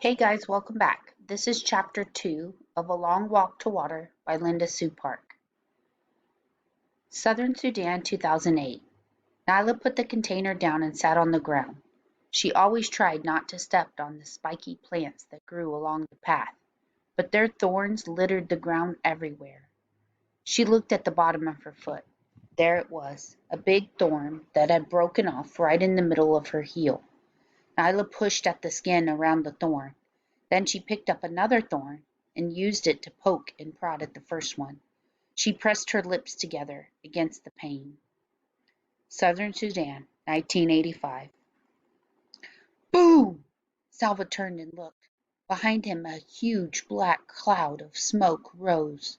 Hey guys, welcome back. This is chapter 2 of A Long Walk to Water by Linda Sue Park. Southern Sudan, 2008. Nyla put the container down and sat on the ground. She always tried not to step on the spiky plants that grew along the path, but their thorns littered the ground everywhere. She looked at the bottom of her foot. There it was, a big thorn that had broken off right in the middle of her heel. Nyla pushed at the skin around the thorn. Then she picked up another thorn and used it to poke and prod at the first one. She pressed her lips together against the pain. Southern Sudan, 1985. Boom! Salva turned and looked. Behind him a huge black cloud of smoke rose.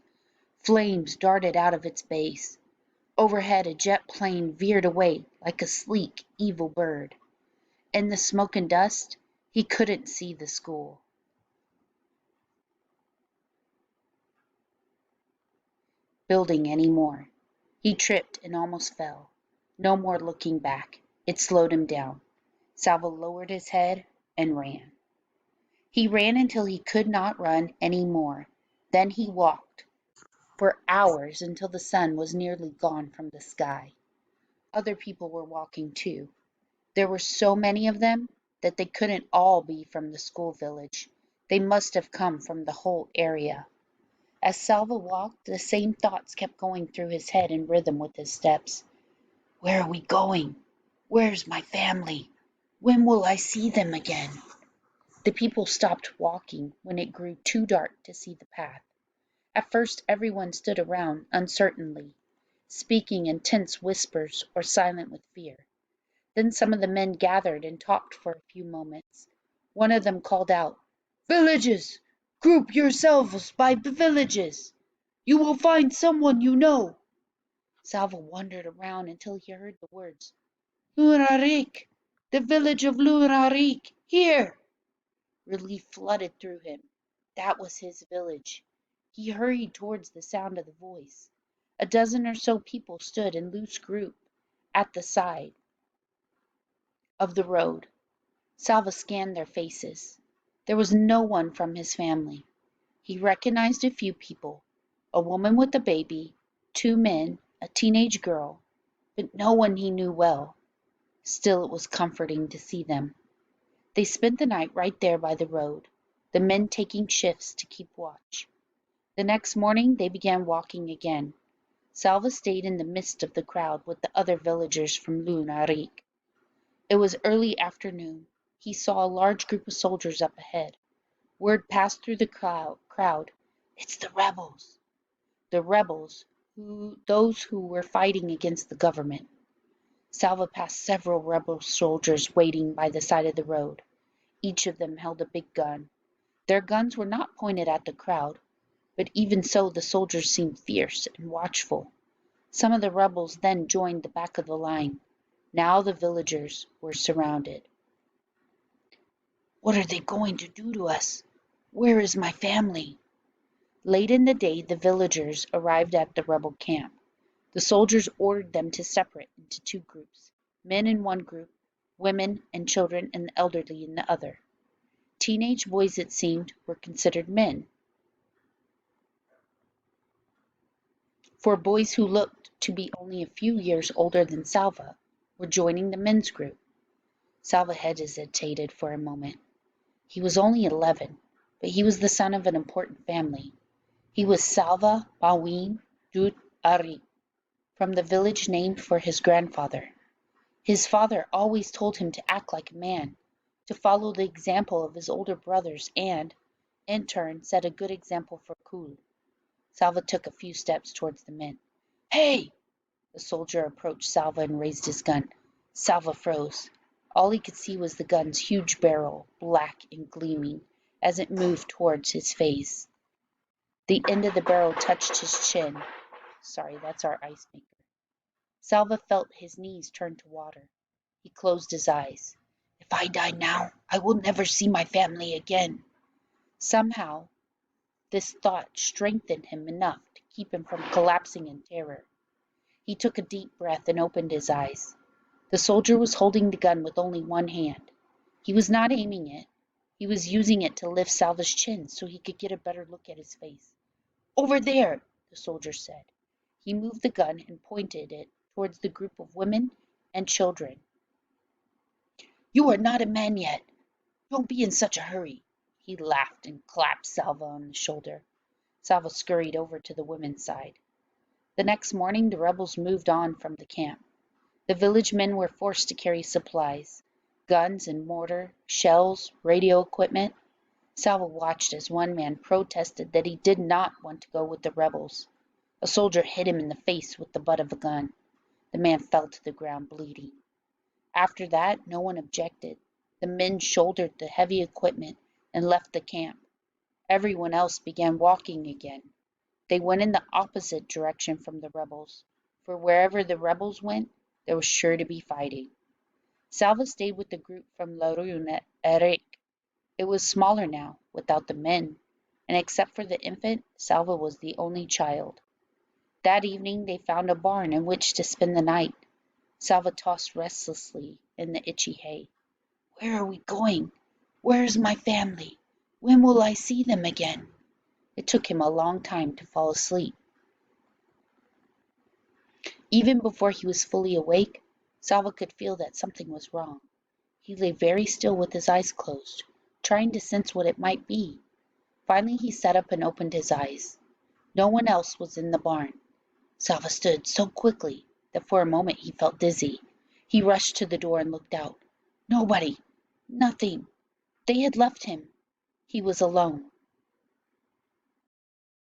Flames darted out of its base. Overhead a jet plane veered away like a sleek, evil bird. In the smoke and dust, he couldn't see the school. Building any more. He tripped and almost fell. No more looking back. It slowed him down. Salva lowered his head and ran. He ran until he could not run any more. Then he walked for hours until the sun was nearly gone from the sky. Other people were walking too. There were so many of them that they couldn't all be from the school village. They must have come from the whole area. As Salva walked, the same thoughts kept going through his head in rhythm with his steps. Where are we going? Where's my family? When will I see them again? The people stopped walking when it grew too dark to see the path. At first everyone stood around uncertainly, speaking in tense whispers or silent with fear. Then some of the men gathered and talked for a few moments. One of them called out, Villages! Group yourselves by villages! You will find someone you know. Salva wandered around until he heard the words, Lunarik! The village of Lunarik! Here! Relief flooded through him. That was his village. He hurried towards the sound of the voice. A dozen or so people stood in loose group at the side of the road. Salva scanned their faces. There was no one from his family. He recognized a few people, a woman with a baby, two men, a teenage girl, but no one he knew well. Still it was comforting to see them. They spent the night right there by the road, the men taking shifts to keep watch. The next morning they began walking again. Salva stayed in the midst of the crowd with the other villagers from Lunarik. It was early afternoon. He saw a large group of soldiers up ahead. Word passed through the crowd. It's the rebels. The rebels, those who were fighting against the government. Salva passed several rebel soldiers waiting by the side of the road. Each of them held a big gun. Their guns were not pointed at the crowd, but even so the soldiers seemed fierce and watchful. Some of the rebels then joined the back of the line. Now the villagers were surrounded. What are they going to do to us? Where is my family? Late in the day the villagers arrived at the rebel camp. The soldiers ordered them to separate into two groups, men in one group, women and children and the elderly in the other. Teenage boys, it seemed, were considered men, for boys who looked to be only a few years older than Salva were joining the men's group. Salva hesitated for a moment. He was only 11, but he was the son of an important family. He was Salva Bawin Dut Ari, from the village named for his grandfather. His father always told him to act like a man, to follow the example of his older brothers and, in turn, set a good example for Kul. Salva took a few steps towards the men. Hey! The soldier approached Salva and raised his gun. Salva froze. All he could see was the gun's huge barrel, black and gleaming, as it moved towards his face. The end of the barrel touched his chin. Sorry, that's our ice maker. Salva felt his knees turn to water. He closed his eyes. If I die now, I will never see my family again. Somehow, this thought strengthened him enough to keep him from collapsing in terror. He took a deep breath and opened his eyes. The soldier was holding the gun with only one hand. He was not aiming it. He was using it to lift Salva's chin so he could get a better look at his face. "Over there," the soldier said. He moved the gun and pointed it towards the group of women and children. "You are not a man yet. Don't be in such a hurry." He laughed and clapped Salva on the shoulder. Salva scurried over to the women's side. The next morning the rebels moved on from the camp. The village men were forced to carry supplies, guns and mortar, shells, radio equipment. Salva watched as one man protested that he did not want to go with the rebels. A soldier hit him in the face with the butt of a gun. The man fell to the ground bleeding. After that, no one objected. The men shouldered the heavy equipment and left the camp. Everyone else began walking again. They went in the opposite direction from the rebels, for wherever the rebels went, there was sure to be fighting. Salva stayed with the group from Larun at Eric. It was smaller now, without the men, and except for the infant, Salva was the only child. That evening they found a barn in which to spend the night. Salva tossed restlessly in the itchy hay. "Where are we going? Where is my family? When will I see them again?" It took him a long time to fall asleep. Even before he was fully awake, Salva could feel that something was wrong. He lay very still with his eyes closed, trying to sense what it might be. Finally he sat up and opened his eyes. No one else was in the barn. Salva stood so quickly that for a moment he felt dizzy. He rushed to the door and looked out. Nobody. Nothing. They had left him. He was alone.